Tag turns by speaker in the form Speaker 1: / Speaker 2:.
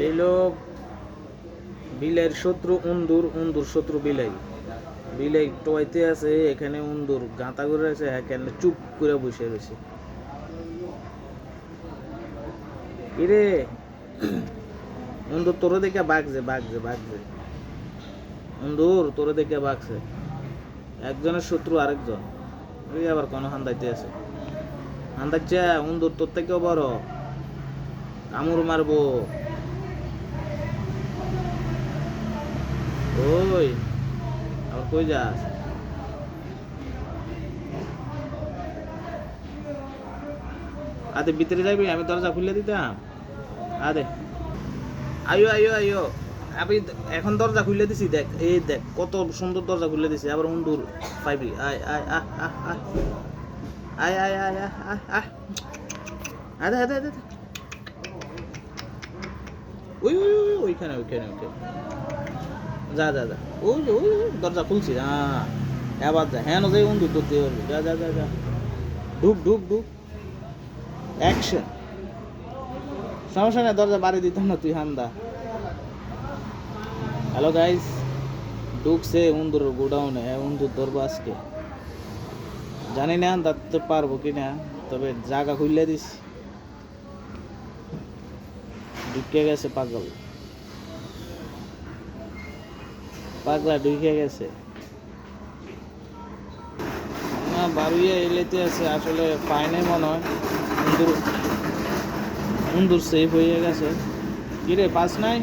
Speaker 1: এই লোক বিলের শত্রু উন্দুর, উন্দুর শত্রু বিলাই। বিলাই টয়তে আছে, এখানে উন্দুর গাঁতা করে আছে, এখানে চুপ করে বসে রয়েছে। কিরে উন্দুর তোরে দেখে বাগছে, উন্দুর তোরে দেখে বাগছে। একজনের শত্রু আরেকজন, ওই আবার কোনো হান্দাইতে আছে। হান্দাচ্ছে উন্দুর তোর থেকেও বড়, কামড় মারবো। ওই আবার কই যাস? আদে ভিতরে যাবি, আমি দরজা খুলে দিতাম। আদে আইও আইও আইও, আমি এখন দরজা খুলে দিছি, দেখ এই দেখ কত সুন্দর দরজা খুলে দিছি। আবার উন্দুর পাইবি, আয় আয় আহ আহ আহ আয় আয় আয় আহ আহ আহ আদে আদে আদে, ওই ওই ওই ওইখানে ওইখানে ওইখানে যা যা যা, ওই ওই দরজা খুলছি। হ্যাঁ এবার যা, হ্যাঁ যাই উন্দুর ধরতে পারবি। যা যা যা যা, ঢুক ঢুক ঢুক, অ্যাকশন। সমস্যা নেই, দরজা বাড়ি দিতাম না, তুই হান্দা। হ্যালো গাইস, ঢুকছে উন্দুর গোডাউনে, উন্দুর ধরবো আজকে। জানি না ধরতে পারবো কিনা, তবে জায়গা খুললে দিস। ঢুকে গেছে পাগল, পাগলা ঢুকে গেছে না। বারুইয়া এলেতে আছে, আসলে পায়নি মনে হয়। উন্দুর উন্দুর সেফ হয়ে গেছে। কিরে পাস নাই?